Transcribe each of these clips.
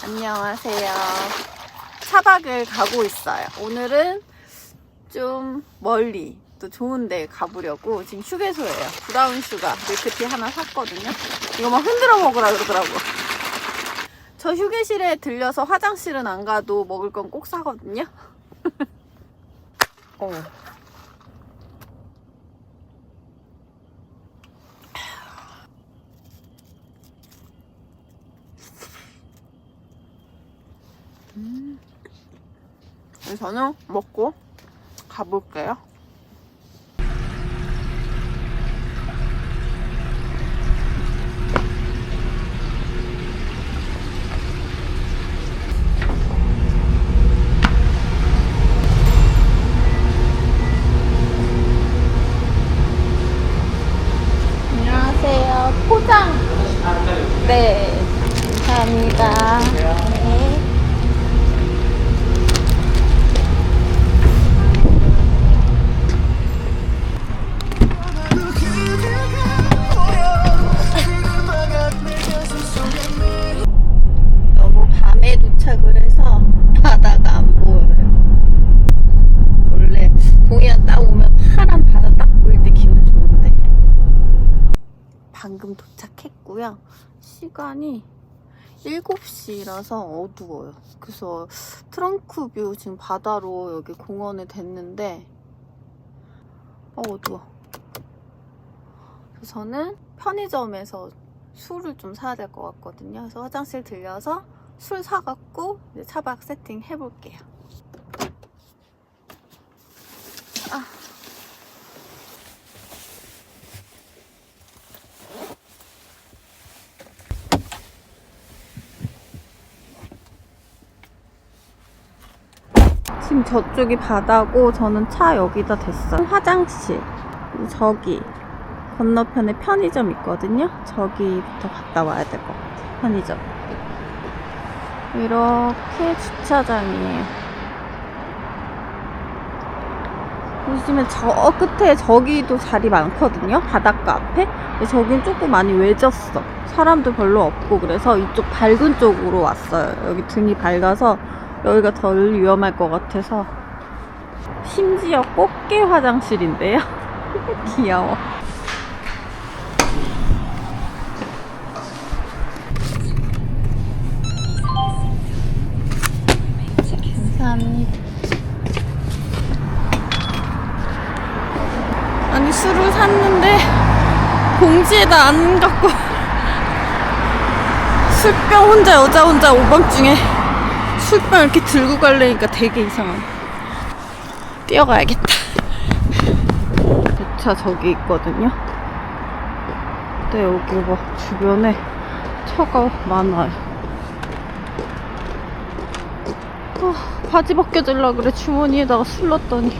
안녕하세요. 차박을 가고 있어요. 오늘은 좀 멀리 또 좋은 데 가보려고 지금 휴게소예요. 브라운 슈가 밀크티 하나 샀거든요. 이거 막 흔들어 먹으라 그러더라고. 저 휴게실에 들려서 화장실은 안 가도 먹을 건 꼭 사거든요. 저는 먹고 가볼게요. 안녕하세요. 포장. 네. 감사합니다. 네. 너무 밤에 도착을 해서 바다가 안 보여요. 원래 동해안 딱 오면 파란 바다 딱 보일 때 기분 좋은데. 방금 도착했고요. 시간이 7시라서 어두워요. 그래서 트렁크 뷰 지금 바다로 여기 공원에 됐는데 어두워. 그래서 저는 편의점에서 술을 좀 사야 될 것 같거든요. 그래서 화장실 들려서 술 사갖고 이제 차박 세팅 해볼게요. 지금 저쪽이 바다고 저는 차 여기다 댔어요. 화장실 저기 건너편에 편의점 있거든요. 저기부터 갔다 와야 될 것 같아요. 편의점 이렇게 주차장이에요. 보시면 저 끝에 저기도 자리 많거든요. 바닷가 앞에. 근데 저긴 조금 많이 외졌어. 사람도 별로 없고. 그래서 이쪽 밝은 쪽으로 왔어요. 여기 등이 밝아서 여기가 덜 위험할 것 같아서. 심지어 꽃게 화장실인데요. 귀여워. 감사합니다. 아니 술을 샀는데 봉지에다 안 갖고 술병 여자 혼자 오밤중에 술병 이렇게 들고 가려니까 되게 이상하네. 뛰어가야겠다. 차 저기 있거든요. 근데 여기 막 주변에 차가 많아요. 바지 벗겨주려고 그래. 주머니에다가 술 넣었더니.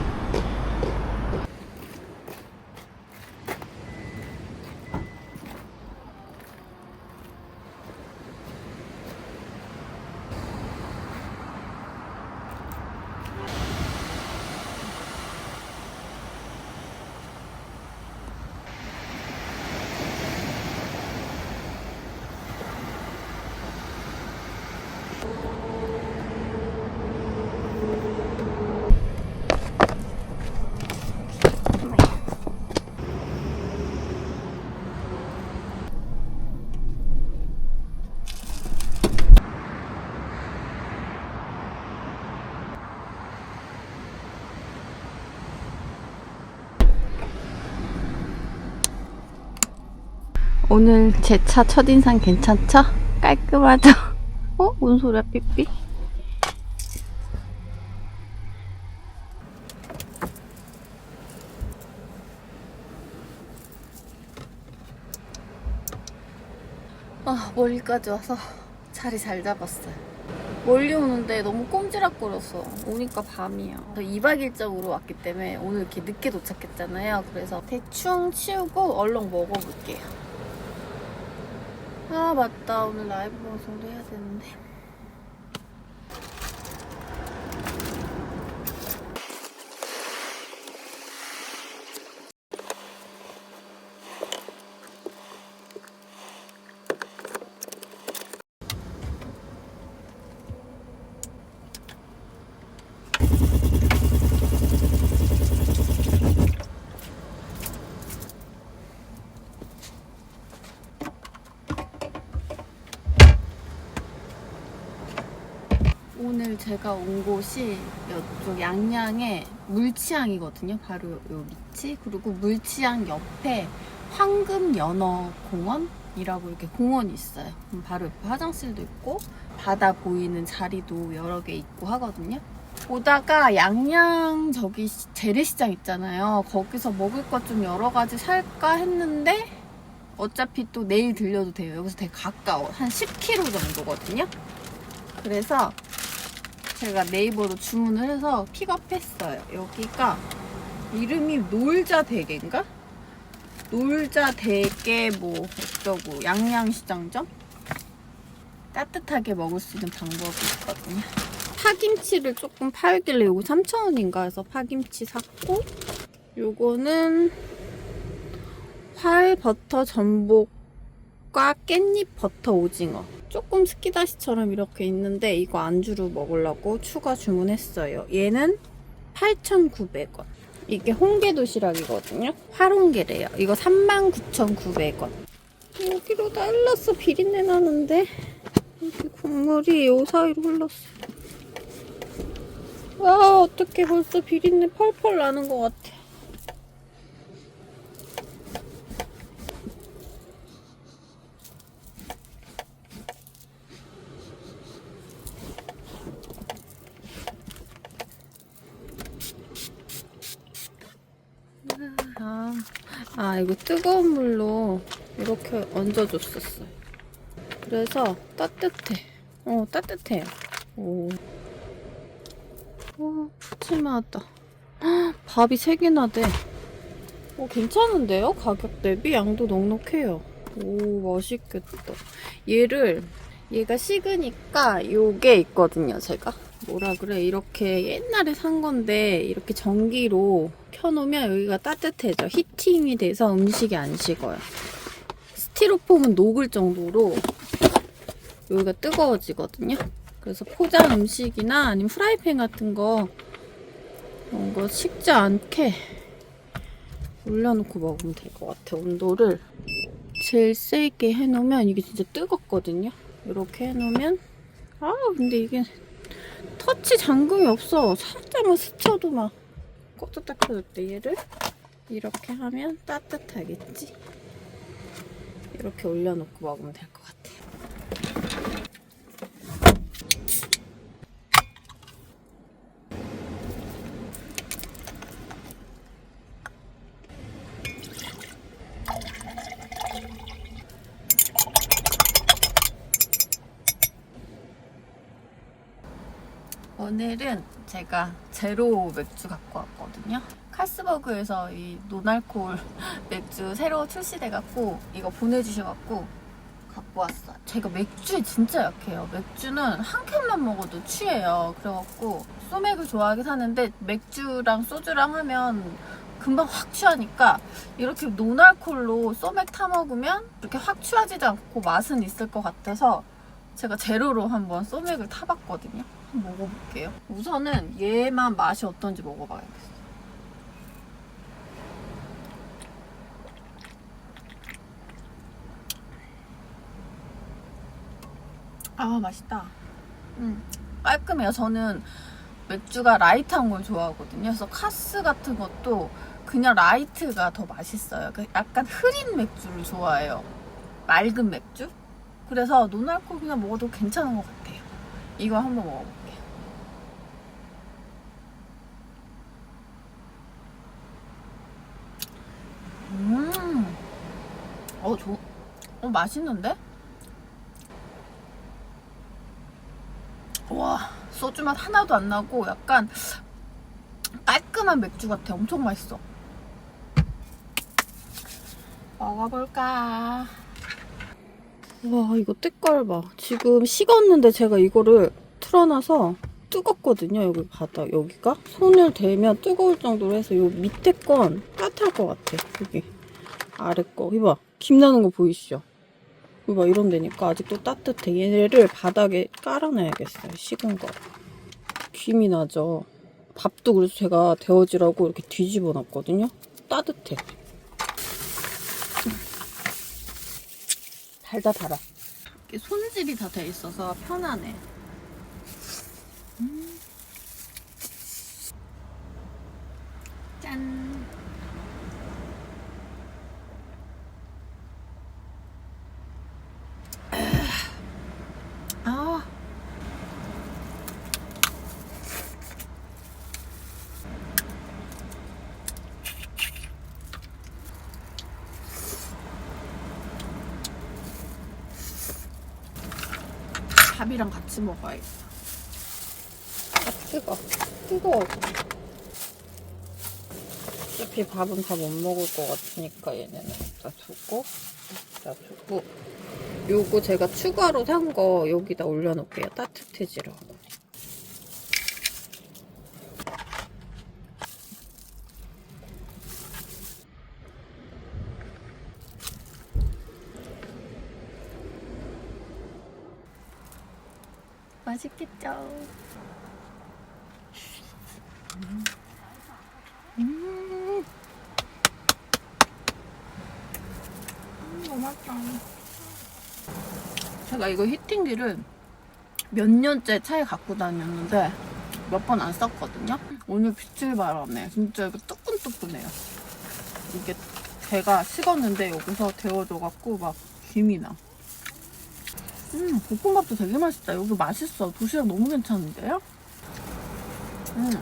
오늘 제 차 첫인상 괜찮죠? 깔끔하죠? 뭔 소리야 삐삐? 멀리까지 와서 자리 잘 잡았어요. 멀리 오는데 너무 꼼지락거렸어. 오니까 밤이야. 2박 일정으로 왔기 때문에 오늘 이렇게 늦게 도착했잖아요. 그래서 대충 치우고 얼른 먹어볼게요. 맞다. 오늘 라이브 방송도 해야 되는데. 오늘 제가 온 곳이 이쪽 양양의 물치항이거든요. 바로 요 밑이. 그리고 물치항 옆에 황금연어공원이라고 이렇게 공원이 있어요. 바로 옆에 화장실도 있고 바다 보이는 자리도 여러 개 있고 하거든요. 오다가 양양 저기 재래시장 있잖아요. 거기서 먹을 것 좀 여러 가지 살까 했는데 어차피 또 내일 들려도 돼요. 여기서 되게 가까워. 한 10km 정도거든요. 그래서 제가 네이버로 주문을 해서 픽업했어요. 여기가 이름이 놀자대게인가? 놀자대게 뭐 어쩌고 양양시장점? 따뜻하게 먹을 수 있는 방법이 있거든요. 파김치를 조금 팔길래 요거 3,000원인가 해서 파김치 샀고, 요거는 활버터 전복과 깻잎 버터 오징어. 조금 스키다시처럼 이렇게 있는데 이거 안주로 먹으려고 추가 주문했어요. 얘는 8,900원. 이게 홍게 도시락이거든요. 활홍게래요. 이거 39,900원. 여기로 다 흘렀어. 비린내 나는데. 여기 국물이 요 사이로 흘렀어. 와, 어떡해. 벌써 비린내 펄펄 나는 것 같아. 이거 뜨거운 물로 이렇게 얹어줬었어요. 그래서 따뜻해. 따뜻해요. 오. 와, 푸짐하다. 밥이 3개나 돼. 괜찮은데요? 가격 대비 양도 넉넉해요. 오, 맛있겠다. 얘가 식으니까 요게 있거든요, 제가. 뭐라 그래, 이렇게 옛날에 산 건데 이렇게 전기로 켜놓으면 여기가 따뜻해져. 히팅이 돼서 음식이 안 식어요. 스티로폼은 녹을 정도로 여기가 뜨거워지거든요. 그래서 포장 음식이나 아니면 프라이팬 같은 거 이런 거 식지 않게 올려놓고 먹으면 될 것 같아. 온도를 제일 세게 해놓으면 이게 진짜 뜨겁거든요. 이렇게 해놓으면 근데 이게 터치 잠금이 없어. 살짝만 스쳐도 막 껐다 켜졌대. 얘를 이렇게 하면 따뜻하겠지. 이렇게 올려놓고 먹으면 될 것 같아요. 오늘은 제가 제로 맥주 갖고 왔거든요. 칼스버그에서 이 노알코올 맥주 새로 출시돼갖고 이거 보내주셔갖고 갖고 왔어요. 제가 맥주에 진짜 약해요. 맥주는 한 캔만 먹어도 취해요. 그래갖고 소맥을 좋아하긴 하는데 맥주랑 소주랑 하면 금방 확 취하니까 이렇게 노알코올로 소맥 타 먹으면 이렇게 확 취하지도 않고 맛은 있을 것 같아서 제가 제로로 한번 소맥을 타봤거든요. 한번 먹어볼게요. 우선은 얘만 맛이 어떤지 먹어봐야겠어요. 맛있다. 깔끔해요. 저는 맥주가 라이트한 걸 좋아하거든요. 그래서 카스 같은 것도 그냥 라이트가 더 맛있어요. 약간 흐린 맥주를 좋아해요. 맑은 맥주? 그래서 노알코올 그냥 먹어도 괜찮은 것 같아요. 이거 한번 먹어볼게요. 맛있는데? 와, 소주 맛 하나도 안 나고 약간 깔끔한 맥주 같아. 엄청 맛있어. 먹어볼까? 와, 이거 때깔 봐. 지금 식었는데 제가 이거를 틀어놔서 뜨겁거든요. 여기 바닥, 여기가. 손을 대면 뜨거울 정도로 해서 요 밑에 건 따뜻할 것 같아. 여기 아래 거. 이봐. 김 나는 거 보이시죠? 이봐, 이런 데니까 아직도 따뜻해. 얘네를 바닥에 깔아놔야겠어요. 식은 거. 김이 나죠. 밥도 그래서 제가 데워지라고 이렇게 뒤집어 놨거든요. 따뜻해. 달다 달아. 이렇게 손질이 다 돼 있어서 편하네. 짠. 아. 밥이랑 같이 먹어야겠다. 아, 뜨거워. 어차피 밥은 다 못 먹을 것 같으니까 얘네는 여기다 두고 요거 제가 추가로 산 거 여기다 올려놓을게요. 따뜻해지라고. 맛있겠죠? 너무 맛있다. 제가 이거 히팅기를 몇 년째 차에 갖고 다녔는데 몇 번 안 썼거든요? 오늘 빛을 발하네. 진짜 이거 뜨끈뜨끈해요. 이게 배가 식었는데 여기서 데워져갖고 막 김이 나. 볶음밥도 되게 맛있다. 여기 맛있어. 도시락 너무 괜찮은데요?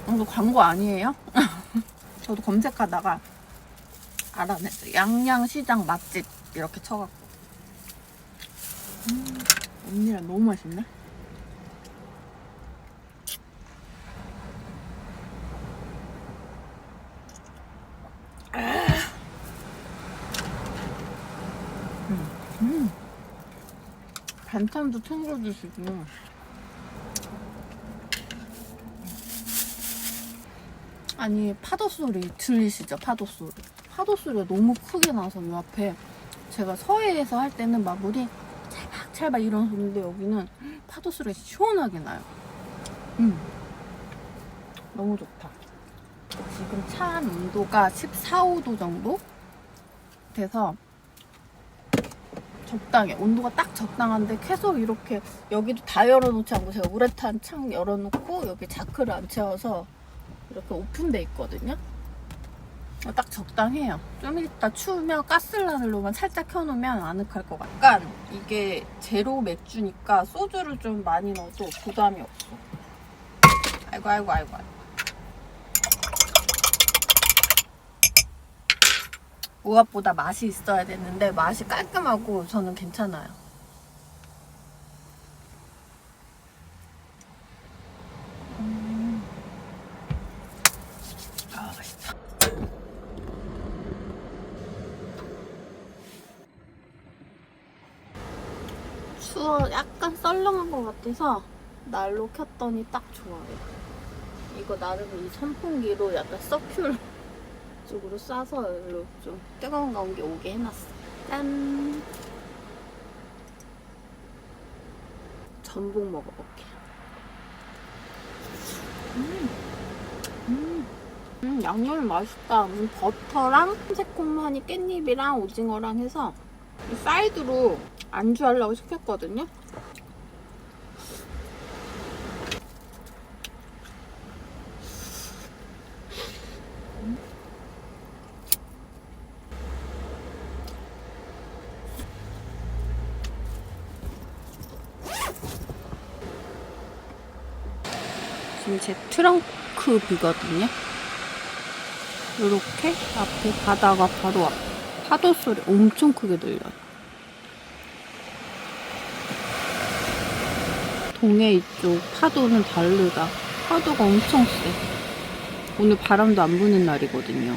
이거 광고 아니에요? 저도 검색하다가 알아냈어요. 양양시장 맛집 이렇게 쳐갖고. 언니랑 너무 맛있네. 반찬도 챙겨주시고. 아니, 파도 소리 들리시죠? 파도 소리. 파도 소리가 너무 크게 나서 요 앞에 제가 서해에서 할 때는 막 물이 찰박찰박 이런 소리인데 여기는 파도 소리가 시원하게 나요. 너무 좋다. 지금 차 안 온도가 14, 5도 정도 돼서 적당해. 온도가 딱 적당한데 계속 이렇게 여기도 다 열어놓지 않고 제가 우레탄 창 열어놓고 여기 자크를 안 채워서 이렇게 오픈돼 있거든요. 딱 적당해요. 좀 이따 추우면 가스라를로만 살짝 켜놓으면 아늑할 것 같아. 약간 이게 제로 맥주니까 소주를 좀 많이 넣어도 부담이 없어. 아이고. 무엇보다 맛이 있어야 되는데 맛이 깔끔하고 저는 괜찮아요. 아, 맛있다. 추워 약간 썰렁한 것 같아서 난로 켰더니 딱 좋아요. 이거 나름 이 선풍기로 약간 서큘 쪽으로 싸서 일로 좀 뜨거운 가운데 오게 해놨어. 짠! 전복 먹어볼게. 양념이 맛있다. 버터랑 새콤하니 깻잎이랑 오징어랑 해서 이 사이드로 안주하려고 시켰거든요. 지금 제 트렁크 비거든요. 이렇게 앞에 바다가 바로 앞. 파도 소리 엄청 크게 들려요. 동해 이쪽 파도는 다르다. 파도가 엄청 세. 오늘 바람도 안 부는 날이거든요.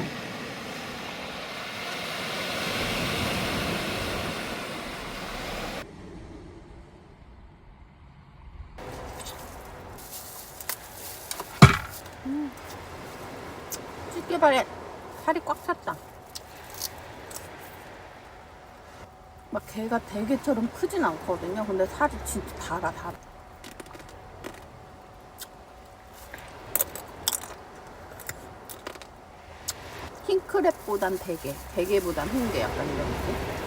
찌개발에 살이 꽉 찼다. 막 개가 대게처럼 크진 않거든요. 근데 살이 진짜 달아. 킹크랩보단 대게보단 흰게 약간 이런 느낌.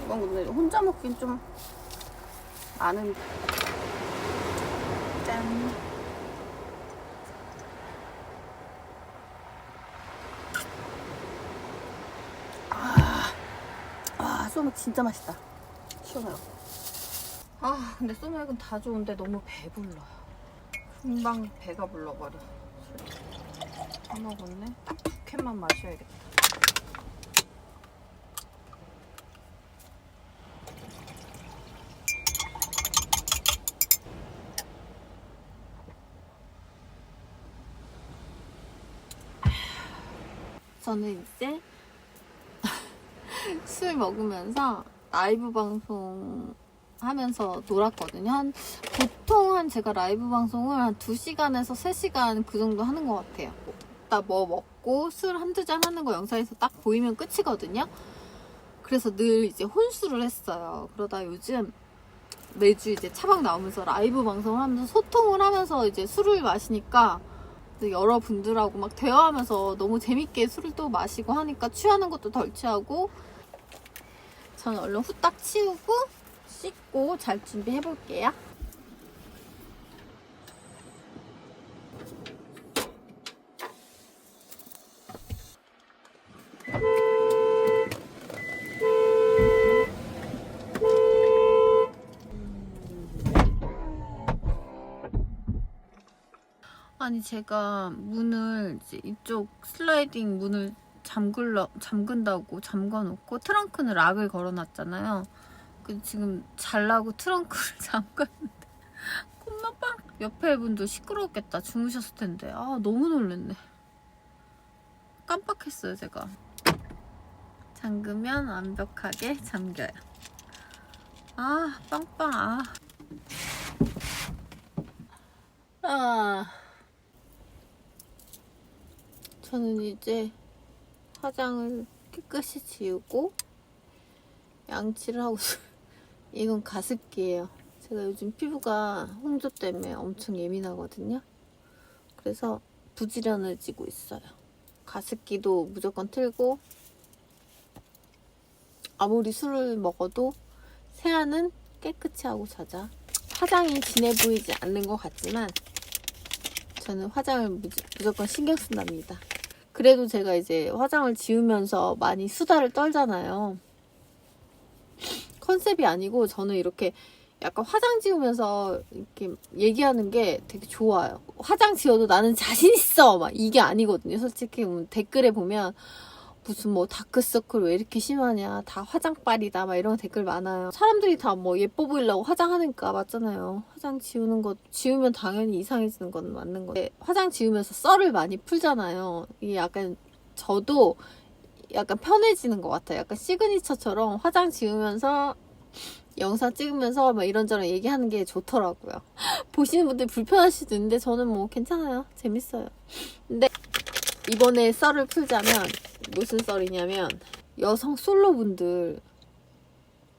이건 근데 혼자 먹긴 좀 많은. 짠. 소맥 진짜 맛있다. 시원해요. 근데 소맥은 다 좋은데 너무 배불러요. 금방 배가 불러버려. 다 먹었네. 딱 2캔만 마셔야겠다. 저는 이제 술 먹으면서 라이브 방송 하면서 놀았거든요. 보통 제가 라이브 방송을 한 2시간에서 3시간 그 정도 하는 것 같아요. 딱 뭐 먹고 술 한두 잔 하는 거 영상에서 딱 보이면 끝이거든요. 그래서 늘 이제 혼술을 했어요. 그러다 요즘 매주 이제 차박 나오면서 라이브 방송을 하면서 소통을 하면서 이제 술을 마시니까 여러분들하고 막 대화하면서 너무 재밌게 술을 또 마시고 하니까 취하는 것도 덜 취하고. 저는 얼른 후딱 치우고 씻고 잘 준비해 볼게요. 아니 제가 문을 이제 이쪽 슬라이딩 문을 잠근다고 잠궈놓고 트렁크는 락을 걸어놨잖아요. 지금 잘라고 트렁크를 잠갔는데 콧나빵! 옆에 분도 시끄러웠겠다. 주무셨을 텐데. 너무 놀랐네. 깜빡했어요 제가. 잠그면 완벽하게 잠겨요. 빵빵. 저는 이제 화장을 깨끗이 지우고 양치를 하고 이건 가습기예요. 제가 요즘 피부가 홍조 때문에 엄청 예민하거든요. 그래서 부지런해지고 있어요. 가습기도 무조건 틀고 아무리 술을 먹어도 세안은 깨끗이 하고 자자. 화장이 진해 보이지 않는 것 같지만 저는 화장을 무조건 신경 쓴답니다. 그래도 제가 이제 화장을 지우면서 많이 수다를 떨잖아요. 컨셉이 아니고 저는 이렇게 약간 화장 지우면서 이렇게 얘기하는 게 되게 좋아요. 화장 지워도 나는 자신 있어! 막 이게 아니거든요. 솔직히 댓글에 보면 무슨 뭐 다크서클 왜 이렇게 심하냐, 다 화장빨이다, 막 이런 댓글 많아요. 사람들이 다 뭐 예뻐 보이려고 화장하니까 맞잖아요. 화장 지우면 당연히 이상해지는 건 맞는 건데 화장 지우면서 썰을 많이 풀잖아요. 이게 약간 저도 약간 편해지는 것 같아요. 약간 시그니처처럼 화장 지우면서 영상 찍으면서 막 이런저런 얘기하는 게 좋더라고요. 보시는 분들 불편할 수도 있는데 저는 뭐 괜찮아요. 재밌어요. 근데 이번에 썰을 풀자면 무슨 썰이냐면 여성 솔로분들,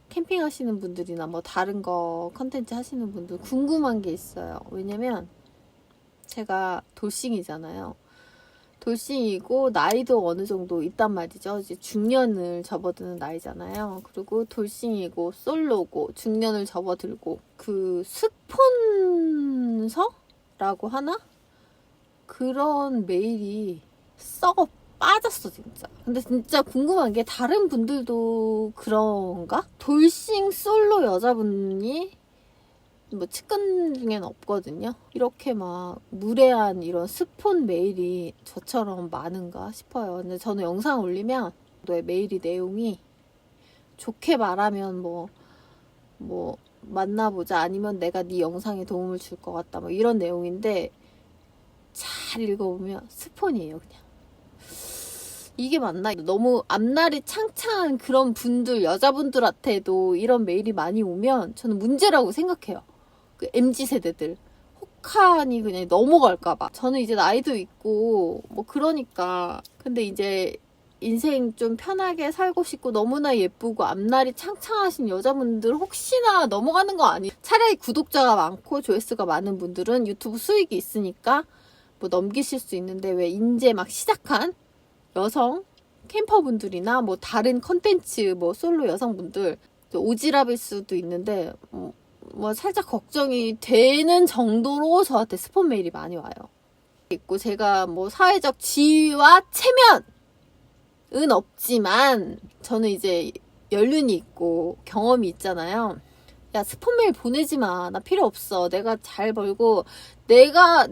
캠핑하시는 분들이나 뭐 다른 거 컨텐츠 하시는 분들 궁금한 게 있어요. 왜냐면 제가 돌싱이잖아요. 돌싱이고 나이도 어느 정도 있단 말이죠. 이제 중년을 접어드는 나이잖아요. 그리고 돌싱이고 솔로고 중년을 접어들고 그 스폰서라고 하나? 그런 메일이 썩어 빠졌어 진짜. 근데 진짜 궁금한 게 다른 분들도 그런가? 돌싱 솔로 여자분이 뭐 측근 중엔 없거든요. 이렇게 막 무례한 이런 스폰 메일이 저처럼 많은가 싶어요. 근데 저는 영상 올리면 너의 메일이 내용이 좋게 말하면 뭐 만나보자, 아니면 내가 네 영상에 도움을 줄 것 같다, 뭐 이런 내용인데 잘 읽어보면 스폰이에요. 그냥 이게 맞나? 너무 앞날이 창창한 그런 분들, 여자분들한테도 이런 메일이 많이 오면 저는 문제라고 생각해요. 그 MZ세대들 혹한이 그냥 넘어갈까봐. 저는 이제 나이도 있고 뭐 그러니까. 근데 이제 인생 좀 편하게 살고 싶고 너무나 예쁘고 앞날이 창창하신 여자분들 혹시나 넘어가는 거 아니에요? 차라리 구독자가 많고 조회수가 많은 분들은 유튜브 수익이 있으니까 뭐 넘기실 수 있는데, 왜 이제 막 시작한 여성 캠퍼분들이나 뭐 다른 컨텐츠 뭐 솔로 여성분들 오지랖일 수도 있는데 뭐 살짝 걱정이 되는 정도로 저한테 스폰 메일이 많이 와요. 있고 제가 뭐 사회적 지위와 체면은 없지만 저는 이제 연륜이 있고 경험이 있잖아요. 야, 스폰 메일 보내지 마. 나 필요 없어. 내가 잘 벌고 내가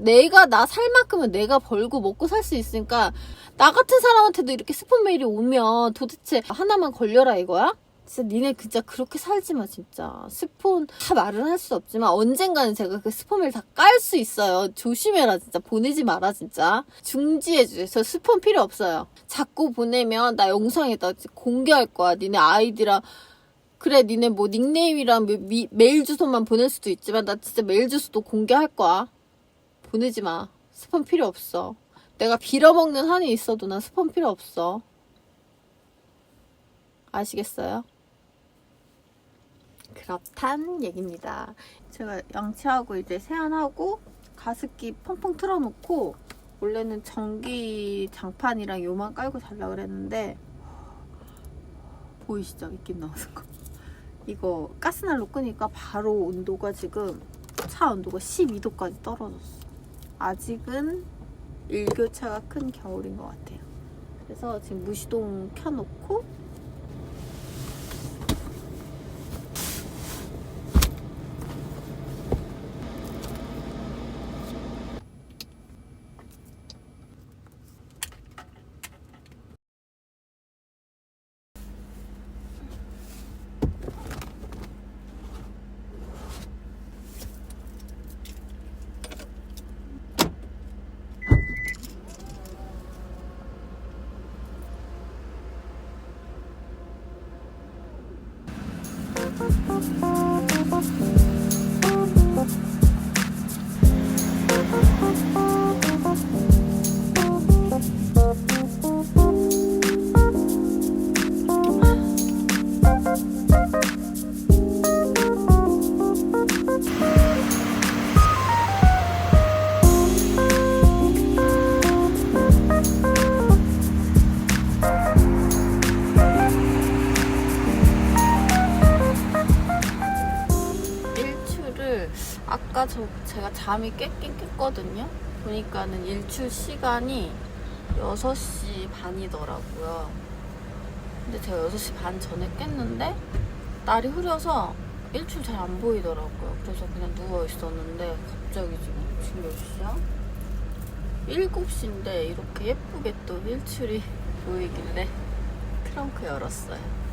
나 살 만큼은 내가 벌고 먹고 살 수 있으니까 나 같은 사람한테도 이렇게 스폰 메일이 오면 도대체 하나만 걸려라 이거야? 진짜 니네 진짜 그렇게 살지 마 진짜. 스폰 다 말을 할 수 없지만 언젠가는 제가 그 스폰 메일 다 깔 수 있어요. 조심해라 진짜. 보내지 마라 진짜. 중지해주세요. 저 스폰 필요 없어요. 자꾸 보내면 나 영상에다 공개할 거야. 니네 아이디랑 그래 니네 뭐 닉네임이랑 메일 주소만 보낼 수도 있지만 나 진짜 메일 주소도 공개할 거야. 보내지 마. 스폰 필요 없어. 내가 빌어먹는 한이 있어도 난 스폰 필요 없어. 아시겠어요? 그렇단 얘기입니다. 제가 양치하고 이제 세안하고 가습기 펑펑 틀어놓고 원래는 전기 장판이랑 요만 깔고 자려고 그랬는데 보이시죠? 입김 나오는 거. 이거 가스난로 끄니까 바로 온도가 지금 차 온도가 12도까지 떨어졌어. 아직은 일교차가 큰 겨울인 것 같아요. 그래서 지금 무시동 켜놓고 아까 제가 잠이 깼긴 깼거든요. 보니까는 일출 시간이 6시 반이더라고요. 근데 제가 6시 반 전에 깼는데 날이 흐려서 일출 잘 안 보이더라고요. 그래서 그냥 누워 있었는데 갑자기 지금 몇 시야? 7시인데 이렇게 예쁘게 또 일출이 보이길래 트렁크 열었어요.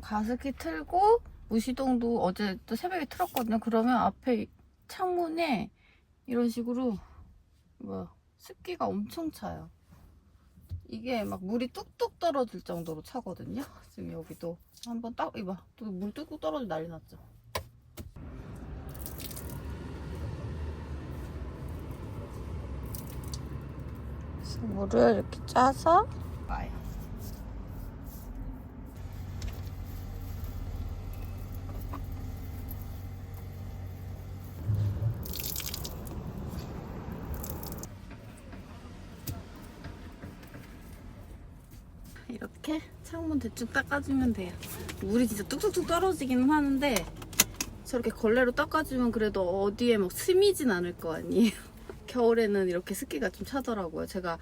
가습기 틀고 무시동도 어제 또 새벽에 틀었거든요. 그러면 앞에 창문에 이런 식으로 습기가 엄청 차요. 이게 막 물이 뚝뚝 떨어질 정도로 차거든요. 지금 여기도 한번 딱 이봐, 또 물 뚝뚝 떨어져 난리 났죠. 물을 이렇게 짜서 봐요. 이렇게 창문 대충 닦아주면 돼요. 물이 진짜 뚝뚝뚝 떨어지기는 하는데 저렇게 걸레로 닦아주면 그래도 어디에 막 스미진 않을 거 아니에요. 겨울에는 이렇게 습기가 좀 차더라고요. 제가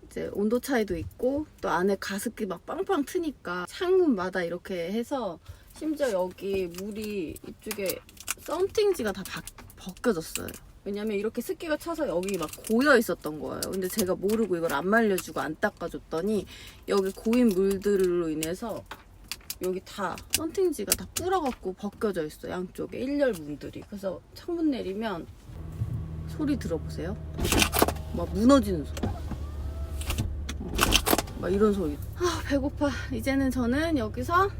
이제 온도 차이도 있고 또 안에 가습기 막 빵빵 트니까 창문마다 이렇게 해서 심지어 여기 물이 이쪽에 썬팅지가 다 벗겨졌어요. 왜냐면 이렇게 습기가 차서 여기 막 고여 있었던 거예요. 근데 제가 모르고 이걸 안 말려주고 안 닦아줬더니 여기 고인 물들로 인해서 여기 다 썬팅지가 다 불어갖고 벗겨져 있어. 양쪽에 일렬 문들이. 그래서 창문 내리면 소리 들어보세요. 막 무너지는 소리. 막 이런 소리. 아, 배고파. 이제는 저는 여기서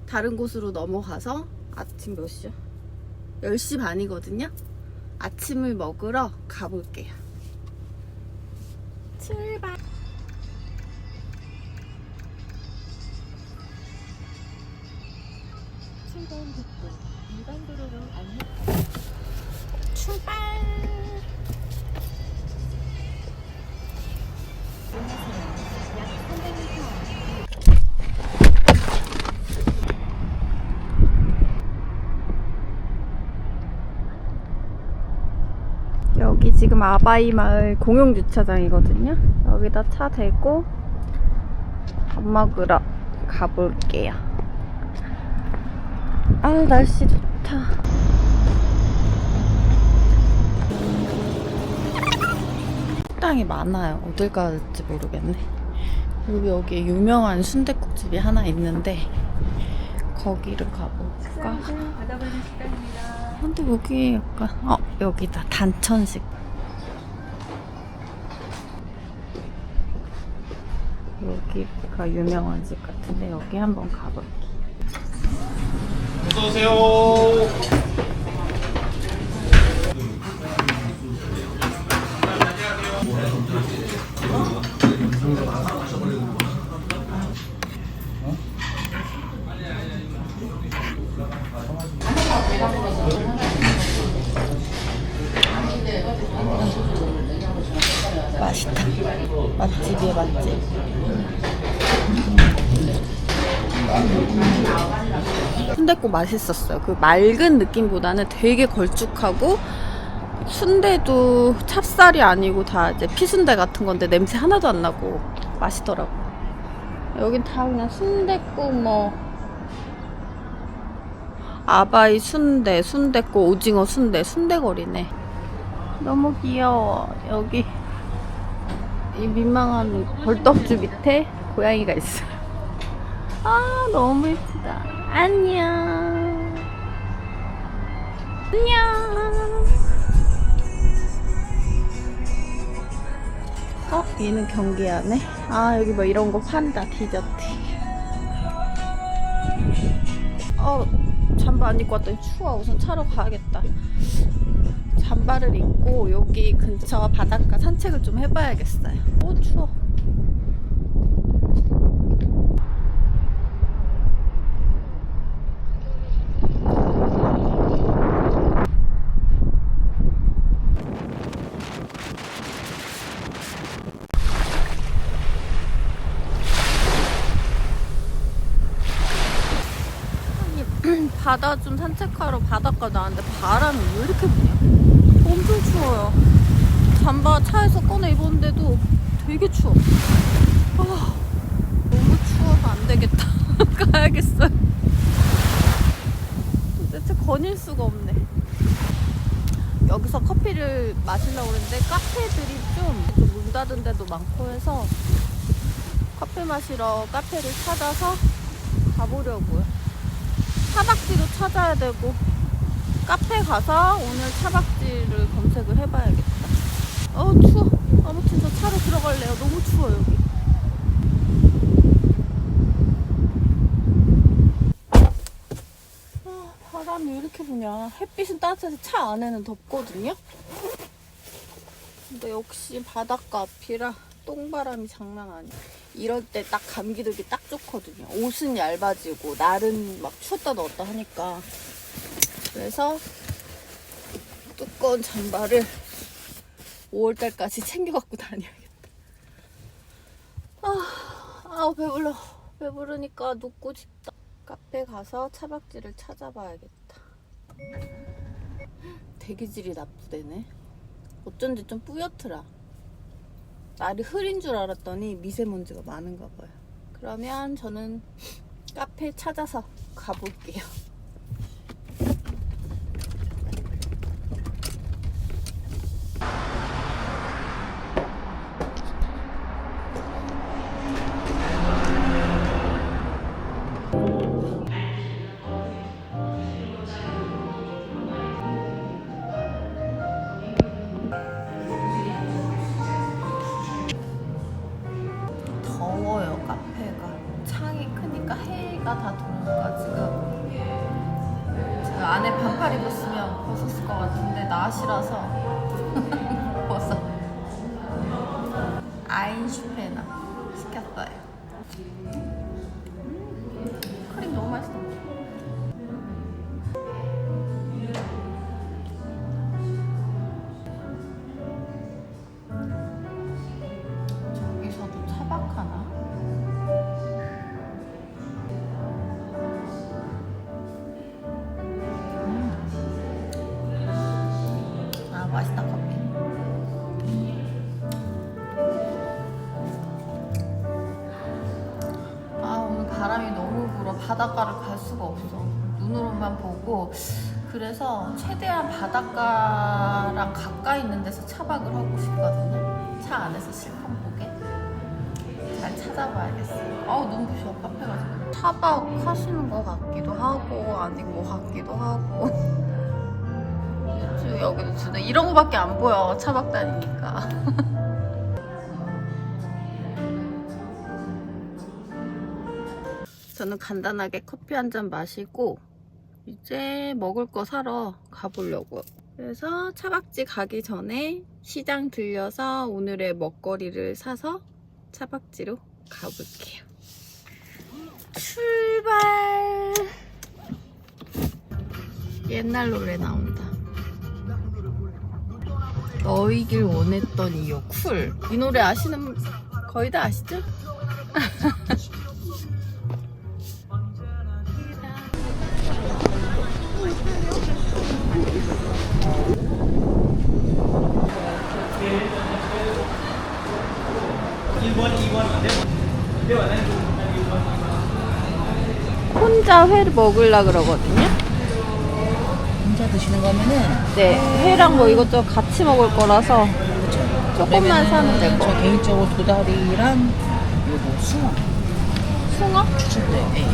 다른 곳으로 넘어가서 아침 몇 시야? 10시 반이거든요. 아침을 먹으러 가볼게요. 출발. 출발했고 일반 도로로 안내. 출발. 약 300m. 여기 지금 아바이 마을 공용 주차장이거든요. 여기다 차 대고 밥 먹으러 가볼게요. 아, 날씨 좋다. 식당이 많아요. 어딜 가야 될지 모르겠네. 그리고 여기에 유명한 순댓국집이 하나 있는데 거기를 가볼까? 받아보는 식당입니다. 근데 여기 약간 여기다 단천식. 여기가 유명한 집 같은데 여기 한번 가볼게. 어서 오세요. 맛있다. 맛집이야, 맛집. 순댓국 맛있었어요. 그 맑은 느낌보다는 되게 걸쭉하고 순대도 찹쌀이 아니고 다 이제 피순대 같은 건데 냄새 하나도 안 나고 맛있더라고. 여긴 다 그냥 순댓국 뭐 아바이 순대, 순댓국, 오징어 순대, 순대거리네. 너무 귀여워. 여기 이 민망한 벌떡주 밑에 고양이가 있어요. 아, 너무 예쁘다. 안녕. 안녕. 얘는 경계하네. 아, 여기 뭐 이런 거 판다. 디저트. 잠바 안 입고 왔더니 추워. 우선 차로 가야겠다. 잠바를 입고 여기 근처 바닷가 산책을 좀 해봐야겠어요. 추워. 바다 좀 산책하러 바닷가 나왔는데 바람이 왜 이렇게 부냐? 엄청 추워요. 잠바 차에서 꺼내 입었는데도 되게 추워. 너무 추워서 안 되겠다. 가야겠어요. 대체 거닐 수가 없네. 여기서 커피를 마시려고 그랬는데 카페들이 좀 문 닫은 데도 많고 해서 커피 마시러 카페를 찾아서 가보려고요. 차박지도 찾아야 되고 카페 가서 오늘 차박지를 검색을 해봐야겠다. 추워. 아무튼 저 차로 들어갈래요. 너무 추워 여기. 바람이 왜 이렇게 부냐. 햇빛은 따뜻해서 차 안에는 덥거든요. 근데 역시 바닷가 앞이라 똥바람이 장난 아니야. 이럴 때 딱 감기 들기 딱 좋거든요. 옷은 얇아지고 날은 막 추웠다 넣었다 하니까. 그래서 두꺼운 잠바를 5월달까지 챙겨 갖고 다녀야겠다. 배불러. 배부르니까 눕고 싶다. 카페 가서 차박지를 찾아봐야겠다. 대기질이 나쁘대네. 어쩐지 좀 뿌옇더라. 날이 흐린 줄 알았더니 미세먼지가 많은가 봐요. 그러면 저는 카페 찾아서 가볼게요. 마셨을 것 같은데 낮이라서 벌써 아인슈페너 시켰어요. 크림 너무 맛있어. 저기서도 차박하나? 아, 맛있다, 커피. 아, 오늘 바람이 너무 불어. 바닷가를 갈 수가 없어. 눈으로만 보고. 그래서 최대한 바닷가랑 가까이 있는 데서 차박을 하고 싶거든요. 차 안에서 실컷 보게. 잘 찾아봐야겠어요. 아우, 눈부셔. 카페가 지금. 차박 하시는 것 같기도 하고, 아닌 것 같기도 하고. 여기도 진짜 이런 거밖에 안 보여. 차박 다니니까. 저는 간단하게 커피 한 잔 마시고 이제 먹을 거 사러 가보려고요. 그래서 차박지 가기 전에 시장 들려서 오늘의 먹거리를 사서 차박지로 가볼게요. 출발! 옛날 노래 나온다. 너이길 원했던 이유 쿨. 이 노래 아시는 거의 다 아시죠? 혼자 회를 먹으려 그러거든요. 혼자 드시는 거면은 네, 회랑 뭐 이것저것 같이 먹을 거라서 조금만 사면 될 거. 저 개인적으로 도다리랑 요거 숭어 숭어? 추천돼요. 네.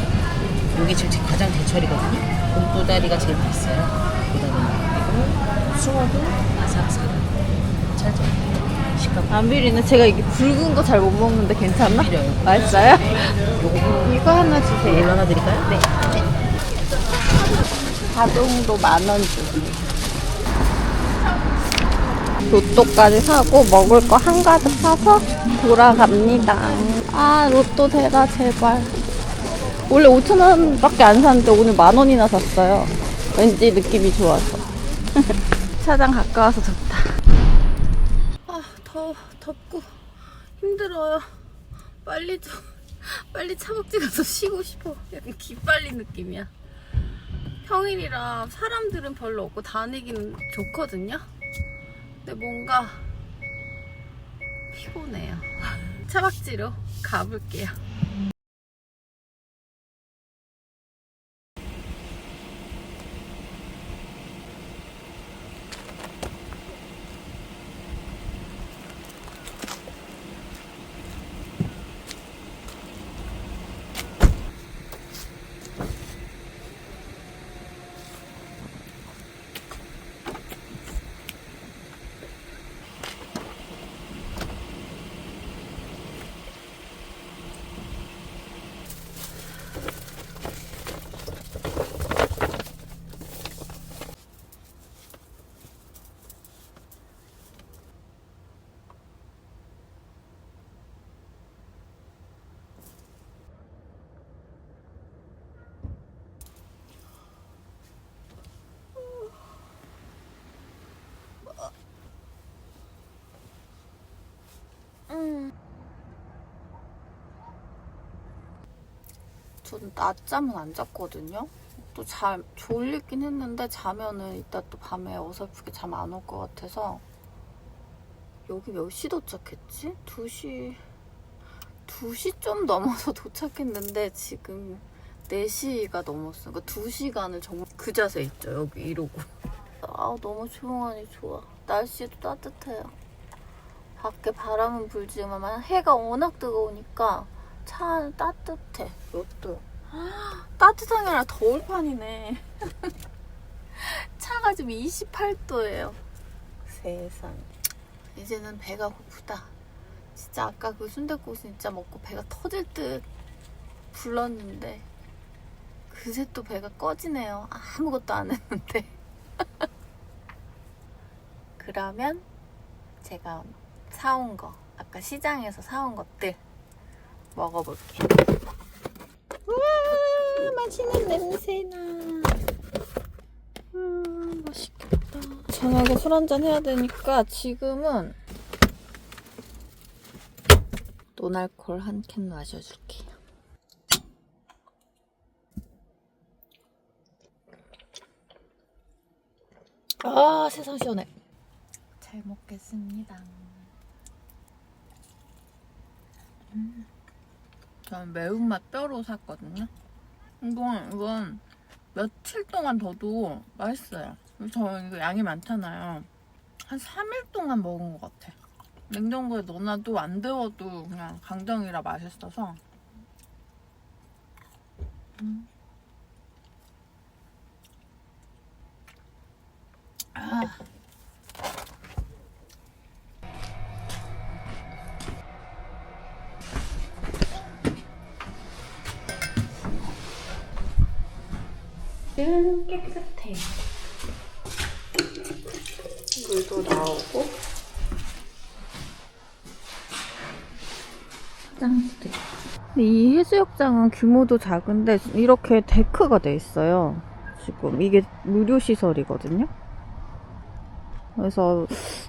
요게 지금 가장 대철이거든요. 곰도다리가 제일 맛있어요. 도다리는. 그리고 숭어도 아삭아삭 찰져. 식감 안 비리네. 제가 이게 붉은 거 잘 못 먹는데 괜찮나? 비려요. 맛있어요? 요거 이거 하나 주세요. 이거 하나 드릴까요? 네. 자동도 10,000원 주기. 로또까지 사고 먹을 거 한가득 사서 돌아갑니다. 아, 로또 대라 제발. 원래 5,000원밖에 안 샀는데 오늘 10,000원이나 샀어요. 왠지 느낌이 좋아서. 차장 가까워서 좋다. 아, 덥고 힘들어요. 빨리 차박지 가서 쉬고 싶어. 약간 기빨린 느낌이야. 평일이라 사람들은 별로 없고 다니기는 좋거든요. 근데 뭔가 피곤해요. 차박지로 가볼게요. 저는 낮잠은 안 잤거든요. 또 졸리긴 했는데 자면은 이따 또 밤에 어설프게 잠 안 올 것 같아서. 여기 몇 시 도착했지? 2시 좀 넘어서 도착했는데 지금 4시가 넘었어. 그러니까 2시간을 정말 그 자세 있죠. 여기 이러고. 아, 너무 조용하니 좋아. 날씨도 따뜻해요. 밖에 바람은 불지만 해가 워낙 뜨거우니까 차 안은 따뜻해. 몇 도? 따뜻한 게 아니라 더울 판이네. 차가 지금 28도예요. 세상. 이제는 배가 고프다. 진짜 아까 그 순댓국 진짜 먹고 배가 터질 듯 불렀는데 그새 또 배가 꺼지네요. 아무것도 안 했는데. 그러면 제가 사온 거, 아까 시장에서 사온 것들 먹어볼게요. 우와, 맛있는 냄새나. 맛있겠다. 저녁에 술 한잔 해야 되니까 지금은 노날콜 한 캔 마셔줄게요. 아, 세상 시원해. 잘 먹겠습니다. 저는 매운맛 뼈로 샀거든요. 이건 며칠 동안 둬도 맛있어요. 저 이거 양이 많잖아요. 한 3일 동안 먹은 것 같아. 냉장고에 넣어놔도 안 데워도 그냥 강정이라 맛있어서. 아. 깨끗해. 물도 나오고 화장실도 있고. 근데 이 해수욕장은 규모도 작은데 이렇게 데크가 돼 있어요. 지금 이게 무료 시설이거든요. 그래서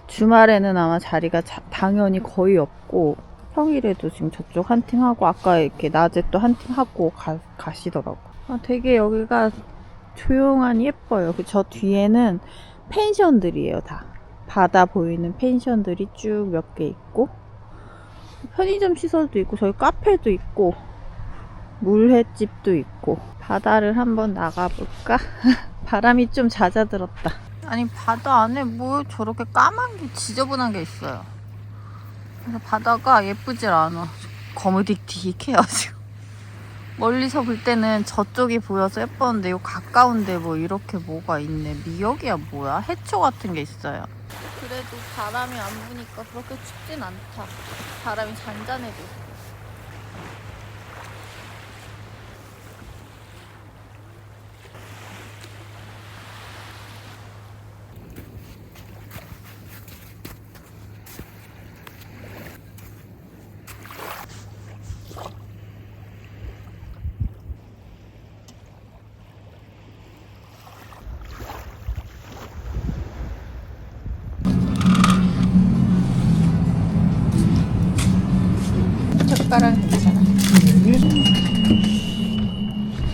주말에는 아마 자리가 당연히 거의 없고 평일에도 지금 저쪽 한 팀 하고 아까 이렇게 낮에 또 한 팀 하고 가시더라고. 되게 여기가 조용하니 예뻐요. 저 뒤에는 펜션들이에요. 다 바다 보이는 펜션들이 쭉 몇 개 있고 편의점 시설도 있고 저희 카페도 있고 물횟집도 있고. 바다를 한번 나가볼까? 바람이 좀 잦아들었다. 아니 바다 안에 뭐 저렇게 까만 게 지저분한 게 있어요. 그래서 바다가 예쁘질 않아. 거무딕딕해요 지금. 멀리서 볼 때는 저쪽이 보여서 예뻤는데 요 가까운데 뭐 이렇게 뭐가 있네. 미역이야 뭐야? 해초 같은 게 있어요. 그래도 바람이 안 부니까 그렇게 춥진 않다. 바람이 잔잔해도. 젓가락 괜찮아.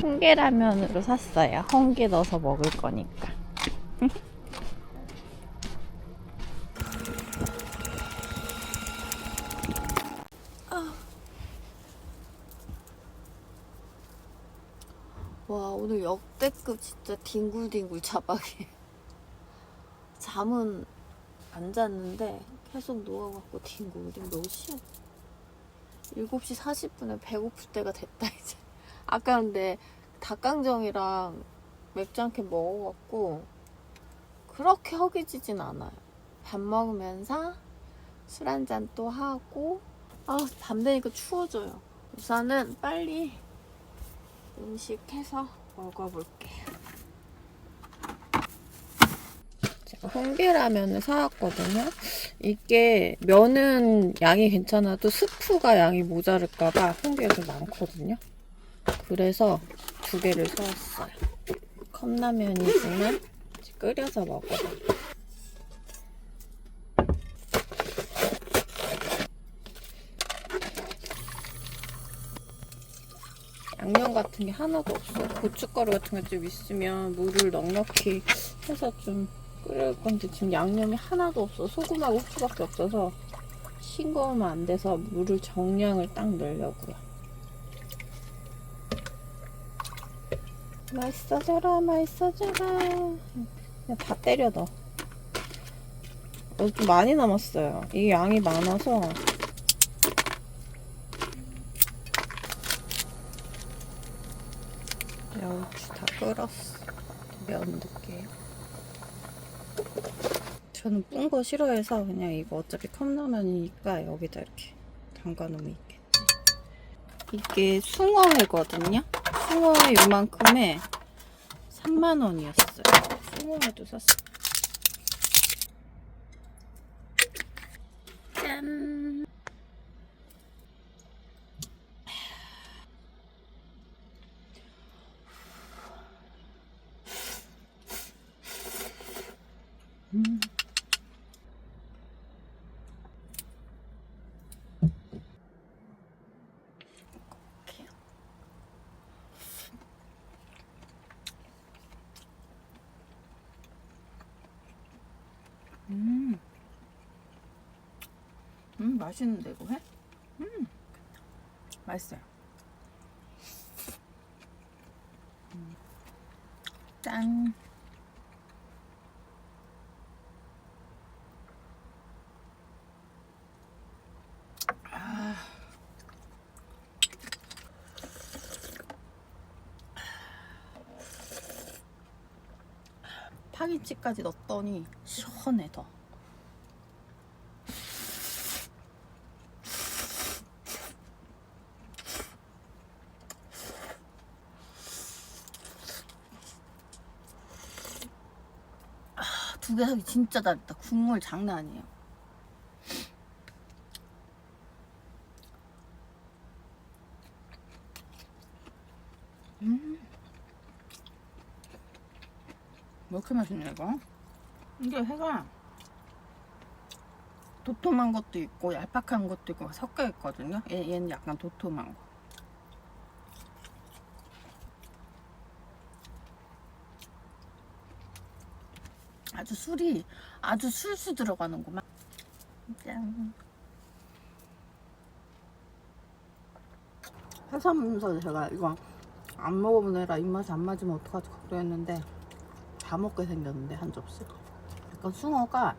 홍게라면으로 샀어요. 홍게 넣어서 먹을 거니까. 와, 오늘 역대급 진짜 뒹굴뒹굴 자박이. 잠은 안 잤는데 계속 누워갖고 뒹굴뒹굴. 몇 시야? 7시 40분에 배고플 때가 됐다 이제. 아까 근데 닭강정이랑 맥주 한 캔 먹어갖고 그렇게 허기지진 않아요. 밥 먹으면서 술 한잔 또 하고. 밤 되니까 추워져요. 우선은 빨리 음식 해서 먹어볼게요. 제가 홍게라면을 사왔거든요. 이게 면은 양이 괜찮아도 스프가 양이 모자랄까봐 홍게가 좀 많거든요. 그래서 2개를 사왔어요. 컵라면이지만 끓여서 먹어볼게요. 양념 같은 게 하나도 없어. 고춧가루 같은 게 좀 있으면 물을 넉넉히 해서 좀 끓일 건데 지금 양념이 하나도 없어. 소금하고 후추밖에 없어서 싱거우면 안 돼서 물을 정량을 딱 넣으려고요. 맛있어져라, 맛있어져라. 그냥 다 때려 넣어. 좀 많이 남았어요. 이게 양이 많아서. 여우추 다 끓었어. 면 넣을게요. 저는 뿐 거 싫어해서 그냥 이거 어차피 컵라면이니까 여기다 이렇게 담가놓으면 있겠지. 이게 숭어회거든요. 숭어회 요만큼에 3,000원이었어요. 숭어회도 샀어요. 짠. 맛있는데 이거 해? 맛있어요. 짠. 파김치까지 넣었더니 시원해 더. 두 개 사기 진짜 다르다. 국물 장난 아니에요. 왜 이렇게 맛있냐 이거? 이게 회가 도톰한 것도 있고 얄팍한 것도 있고 섞여 있거든요. 얘는 약간 도톰한 거. 아주 술술 들어가는구만. 짠. 해산물에서 제가 이거 안 먹어보느라 입맛이 안 맞으면 어떡하지 걱정했는데 다 먹게 생겼는데 한 접시. 약간 숭어가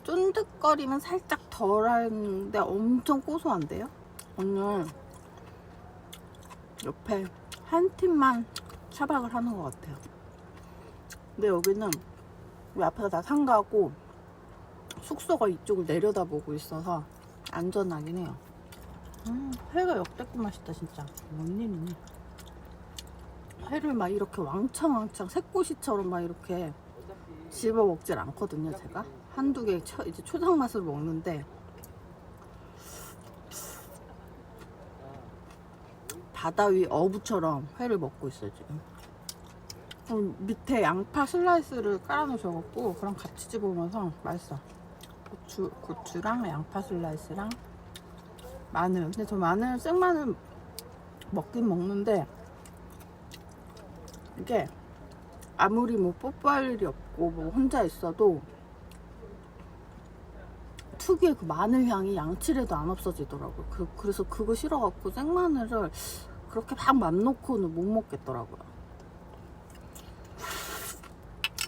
쫀득거리면 살짝 덜한데 엄청 고소한데요? 오늘 옆에 한 팀만 차박을 하는 것 같아요. 근데 여기는 이 앞에가 다 상가고 숙소가 이쪽을 내려다보고 있어서 안전하긴 해요. 회가 역대급 맛있다 진짜. 뭔 일이니? 회를 막 이렇게 왕창 새꼬시처럼 막 이렇게 집어 먹질 않거든요. 제가 한두 개 이제 초장 맛으로 먹는데 바다 위 어부처럼 회를 먹고 있어요 지금. 밑에 양파 슬라이스를 깔아 놓으셔갖고 그랑 같이 집어먹어서 맛있어. 고추랑 양파 슬라이스랑 마늘. 근데 저 마늘 생마늘 먹긴 먹는데 이게 아무리 뭐 뽀뽀할 일이 없고 뭐 혼자 있어도 특유의 그 마늘 향이 양치래도 안 없어지더라고요. 그래서 그거 싫어갖고 생마늘을 그렇게 막 맘 놓고는 못 먹겠더라고요.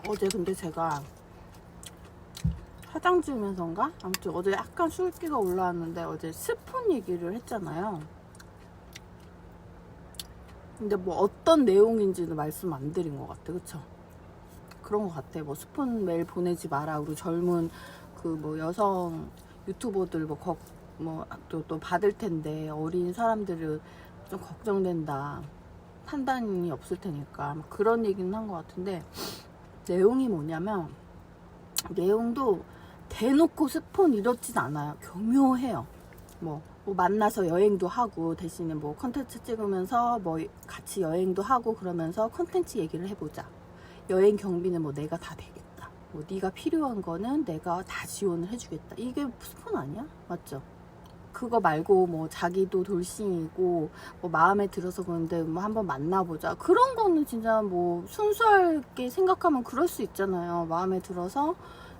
어제 근데 제가 화장 지우면서인가? 아무튼 어제 약간 술기가 올라왔는데 어제 스폰 얘기를 했잖아요. 근데 뭐 어떤 내용인지는 말씀 안 드린 것 같아. 그쵸? 그런 것 같아. 뭐 스폰 메일 보내지 마라. 우리 젊은 그 뭐 여성 유튜버들 또 받을 텐데 어린 사람들은 좀 걱정된다. 판단이 없을 테니까. 막 그런 얘기는 한 것 같은데 내용이 뭐냐면 내용도 대놓고 스폰 이렇진 않아요. 교묘해요. 뭐 만나서 여행도 하고 대신에 뭐 컨텐츠 찍으면서 뭐 같이 여행도 하고 그러면서 컨텐츠 얘기를 해보자. 여행 경비는 뭐 내가 다 되겠다. 뭐 네가 필요한 거는 내가 다 지원을 해주겠다. 이게 스폰 아니야? 맞죠? 그거 말고 뭐 자기도 돌싱이고 뭐 마음에 들어서 그런데 뭐 한번 만나보자. 그런 거는 진짜 뭐 순수하게 생각하면 그럴 수 있잖아요. 마음에 들어서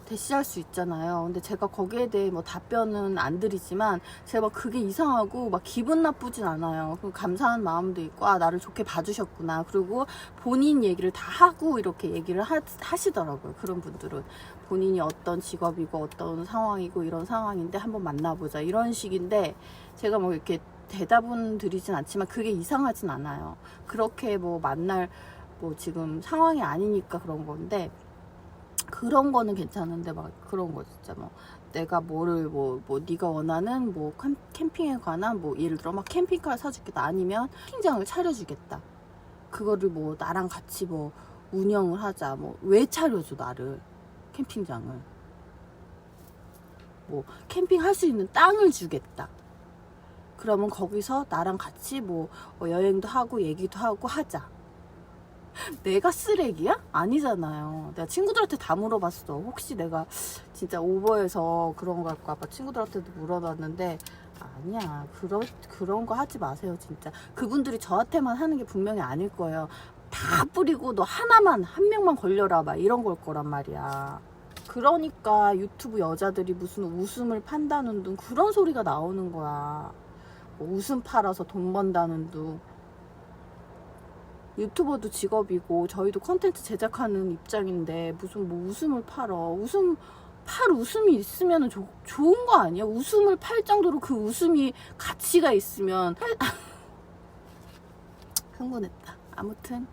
대시할 수 있잖아요. 근데 제가 거기에 대해 뭐 답변은 안 드리지만 제가 막 그게 이상하고 막 기분 나쁘진 않아요. 감사한 마음도 있고 아 나를 좋게 봐주셨구나. 그리고 본인 얘기를 다 하고 이렇게 얘기를 하시더라고요. 그런 분들은 본인이 어떤 직업이고 어떤 상황이고 이런 상황인데 한번 만나보자 이런 식인데 제가 뭐 이렇게 대답은 드리진 않지만 그게 이상하진 않아요. 그렇게 뭐 만날 뭐 지금 상황이 아니니까 그런 건데 그런 거는 괜찮은데 막 그런 거 진짜 뭐 내가 뭐를 뭐 네가 원하는 뭐 캠핑에 관한 뭐 예를 들어 막 캠핑카를 사주겠다 아니면 캠핑장을 차려주겠다. 그거를 뭐 나랑 같이 뭐 운영을 하자. 뭐 왜 차려줘 나를 캠핑장을. 뭐 캠핑할 수 있는 땅을 주겠다. 그러면 거기서 나랑 같이 뭐 여행도 하고 얘기도 하고 하자. 내가 쓰레기야? 아니잖아요. 내가 친구들한테 다 물어봤어. 혹시 내가 진짜 오버해서 그런 거 할까봐 친구들한테도 물어봤는데 아니야. 그런 거 하지 마세요, 진짜. 그분들이 저한테만 하는 게 분명히 아닐 거예요. 다 뿌리고 너 하나만, 한 명만 걸려라, 막 이런 걸 거란 말이야. 그러니까 유튜브 여자들이 무슨 웃음을 판다는 둥 그런 소리가 나오는 거야. 뭐 웃음 팔아서 돈 번다는 둥. 유튜버도 직업이고 저희도 컨텐츠 제작하는 입장인데 무슨 뭐 웃음을 팔어. 웃음이 있으면 좋은 거 아니야? 웃음을 팔 정도로 그 웃음이 가치가 있으면 흥분했다. 아무튼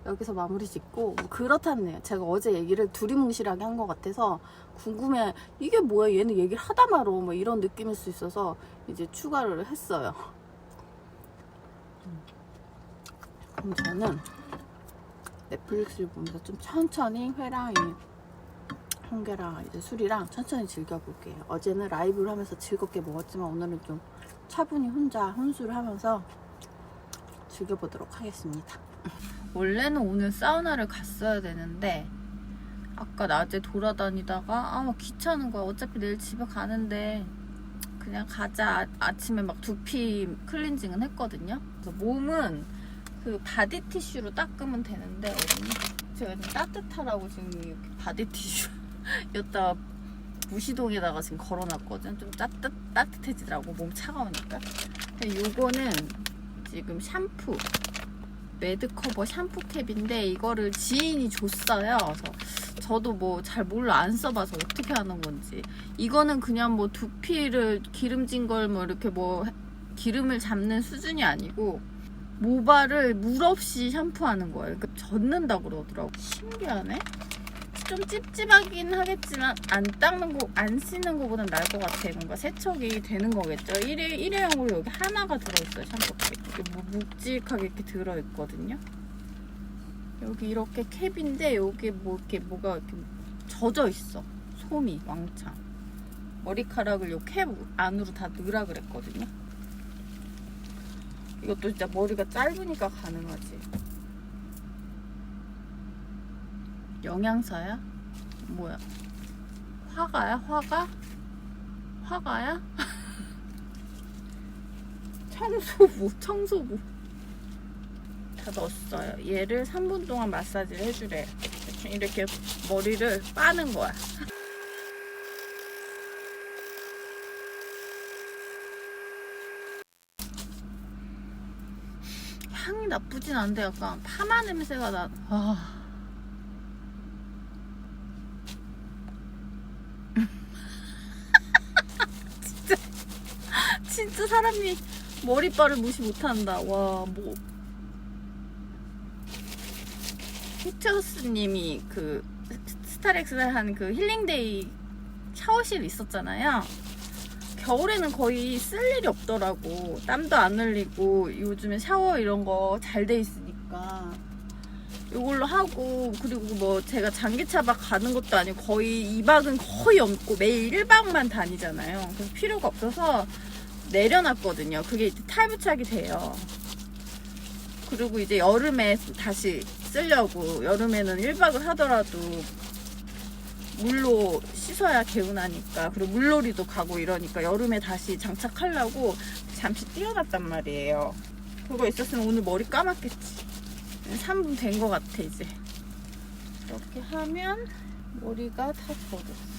여기서 마무리 짓고 뭐 그렇다네요. 제가 어제 얘기를 두리뭉실하게 한 것 같아서 궁금해. 이게 뭐야? 얘는 얘기를 하다 말어. 뭐 이런 느낌일 수 있어서 이제 추가를 했어요. 그럼 저는 넷플릭스를 보면서 좀 천천히 회랑 홍게랑 이제 술이랑 천천히 즐겨볼게요. 어제는 라이브를 하면서 즐겁게 먹었지만 오늘은 좀 차분히 혼자 혼술을 하면서 즐겨보도록 하겠습니다. 원래는 오늘 사우나를 갔어야 되는데 아까 낮에 돌아다니다가 뭐 귀찮은 거야. 어차피 내일 집에 가는데 그냥 가자. 아침에 막 두피 클렌징은 했거든요. 그래서 몸은 그 바디 티슈로 닦으면 되는데 제가 좀 따뜻하라고 지금 이렇게 바디 티슈 여기다 무시동에다가 지금 걸어놨거든. 좀 따뜻해지더라고. 몸 차가우니까. 근데 요거는 지금 샴푸 매드커버 샴푸 캡인데 이거를 지인이 줬어요. 그래서 저도 뭐 잘 몰라. 안 써봐서 어떻게 하는 건지. 이거는 그냥 뭐 두피를 기름진 걸 뭐 이렇게 뭐 기름을 잡는 수준이 아니고 모발을 물 없이 샴푸하는 거예요. 그러니까 젖는다 그러더라고. 신기하네. 좀 찝찝하긴 하겠지만 안 닦는 거, 안 씻는 거보단 나을 것 같아. 뭔가 세척이 되는 거겠죠. 일회용으로 여기 하나가 들어있어요. 샴푸캡. 이게 뭐 묵직하게 이렇게 들어있거든요. 여기 이렇게 캡인데 여기 뭐 이렇게 뭐가 이렇게 젖어 있어. 솜이 왕창. 머리카락을 요 캡 안으로 다 넣으라 그랬거든요. 이것도 진짜 머리가 짧으니까 가능하지. 영양사야? 뭐야? 화가야? 화가야? 청소부 다 넣었어요. 얘를 3분 동안 마사지를 해주래. 이렇게 머리를 빠는 거야. 향이 나쁘진 않은데 약간 파마 냄새가 나. 진짜 사람이 머리빨을 무시 못한다. 와, 뭐 히트하우스님이 그 스타렉스 한 그 힐링데이 샤워실 있었잖아요. 겨울에는 거의 쓸 일이 없더라고. 땀도 안 흘리고 요즘에 샤워 이런 거 잘 돼 있으니까 이걸로 하고, 그리고 뭐 제가 장기 차박 가는 것도 아니고 거의 2박은 거의 없고 매일 1박만 다니잖아요. 그래서 필요가 없어서 내려놨거든요. 그게 이제 탈부착이 돼요. 그리고 이제 여름에 다시 쓰려고, 여름에는 1박을 하더라도 물로 씻어야 개운하니까, 그리고 물놀이도 가고 이러니까 여름에 다시 장착하려고 잠시 띄워놨단 말이에요. 그거 있었으면 오늘 머리 감았겠지. 3분 된 것 같아. 이제 이렇게 하면 머리가 다 젖었어.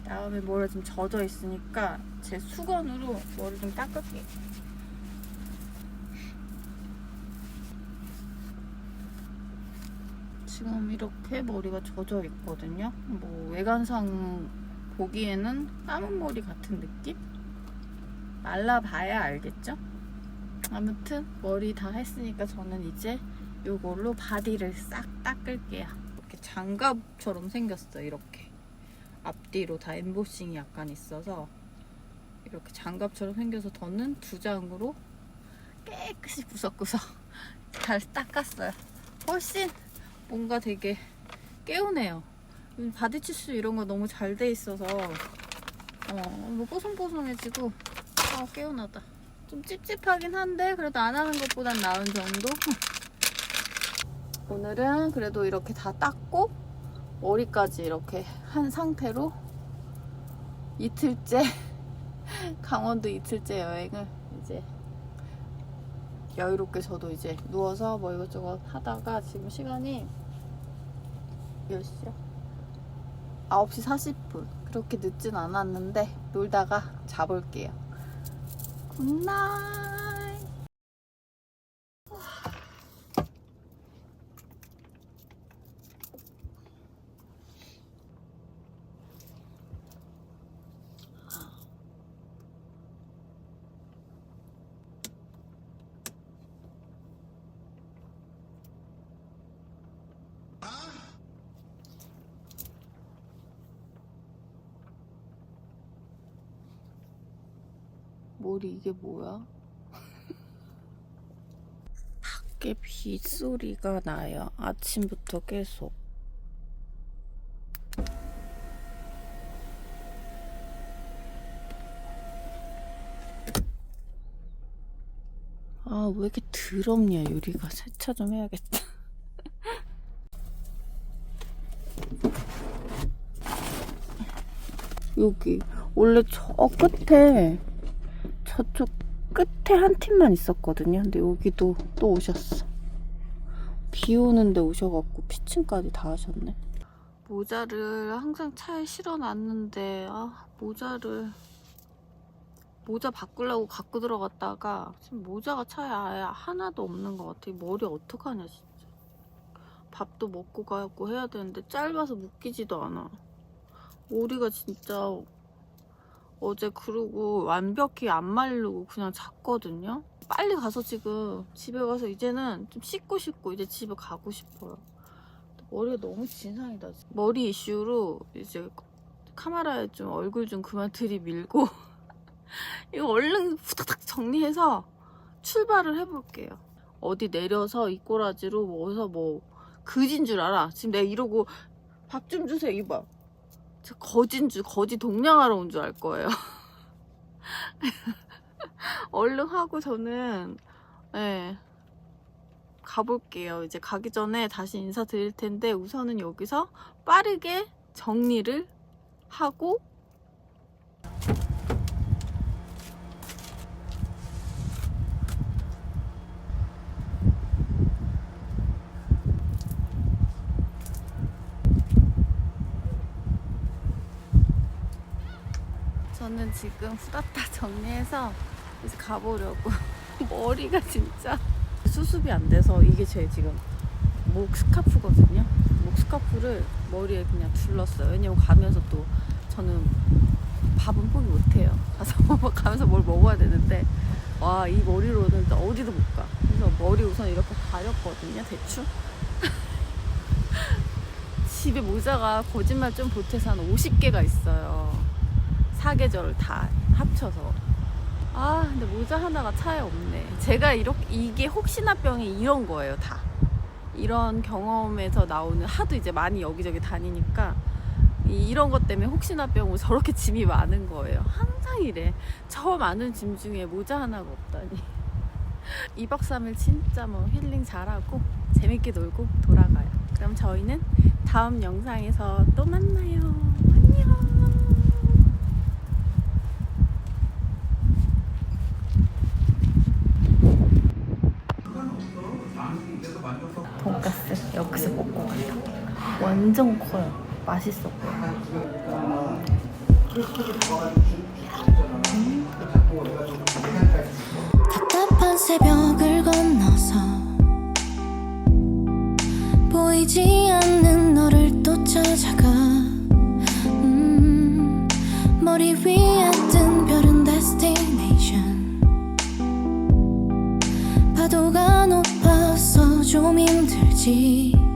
다음에 머리가 좀 젖어 있으니까 제 수건으로 머리 좀 닦을게요. 지금 이렇게 머리가 젖어 있거든요. 뭐 외관상 보기에는 감은 머리 같은 느낌? 말라봐야 알겠죠? 아무튼 머리 다 했으니까 저는 이제 이걸로 바디를 싹 닦을게요. 이렇게 장갑처럼 생겼어요. 이렇게 앞뒤로 다 엠보싱이 약간 있어서 이렇게 장갑처럼 생겨서 저는 2장으로 깨끗이 구석구석 잘 닦았어요. 훨씬 뭔가 되게 개운해요. 바디치수 이런 거 너무 잘 돼 있어서 뭐 뽀송뽀송해지고 개운하다. 좀 찝찝하긴 한데 그래도 안 하는 것보단 나은 정도? 오늘은 그래도 이렇게 다 닦고 머리까지 이렇게 한 상태로 이틀째 강원도 이틀째 여행을 이제 여유롭게 저도 이제 누워서 뭐 이것저것 하다가 지금 시간이 몇 시야? 9시 40분. 그렇게 늦진 않았는데 놀다가 자볼게요. 굿나잇. 머리 이게 뭐야? 밖에 빗소리가 나요. 아침부터 계속. 아, 왜 이렇게 더럽냐, 유리가. 세차 좀 해야겠다. 여기 원래 저 끝에 저쪽 끝에 한 팀만 있었거든요. 근데 여기도 또 오셨어. 비 오는데 오셔갖고 피칭까지 다 하셨네. 모자를 항상 차에 실어놨는데 모자 바꾸려고 갖고 들어갔다가 지금 모자가 차에 아예 하나도 없는 것 같아. 머리 어떡하냐 진짜. 밥도 먹고 가고 해야 되는데 짧아서 묶이지도 않아. 머리가 진짜 어제 그러고 완벽히 안 마르고 그냥 잤거든요. 빨리 가서 지금 집에 가서 이제는 좀 씻고 싶고 이제 집에 가고 싶어요. 머리가 너무 진상이다. 머리 이슈로 이제 카메라에 좀 얼굴 좀 그만 들이밀고 이거 얼른 후다닥 정리해서 출발을 해볼게요. 어디 내려서 이 꼬라지로 뭐서 뭐 그진 줄 알아. 지금 내가 이러고 밥 좀 주세요 이봐. 거지 동냥하러 온 줄 알 거예요. 얼른 하고 저는 가볼게요. 이제 가기 전에 다시 인사드릴 텐데 우선은 여기서 빠르게 정리를 하고 저는 지금 후다닥 정리해서 이제 가보려고. 머리가 진짜 수습이 안 돼서 이게 제 지금 목 스카프거든요. 목 스카프를 머리에 그냥 둘렀어요. 왜냐면 가면서 또 저는 밥은 포기 못해요. 가면서 뭘 먹어야 되는데 와, 이 머리로는 또 어디도 못 가. 그래서 머리 우선 이렇게 가렸거든요. 대충. 집에 모자가 거짓말 좀 보태서 한 50개가 있어요. 사계절 다 합쳐서. 아, 근데 모자 하나가 차에 없네. 제가 이게 혹시나병이 이런 거예요, 다. 이런 경험에서 나오는, 하도 이제 많이 여기저기 다니니까 이런 것 때문에 혹시나병으로 저렇게 짐이 많은 거예요. 항상 이래. 저 많은 짐 중에 모자 하나가 없다니. 2박 3일 진짜 뭐 힐링 잘하고 재밌게 놀고 돌아가요. 그럼 저희는 다음 영상에서 또 만나요. 안녕. 돈가스 여기서 먹고 간다. 완전 커요. 맛있었고요. 답답한 새벽을 건너서 보이지 않는 너를 또 찾아가. 머리 위에 뜬 별은 데스티네이션. 파도가 높아서 좀 힘들지.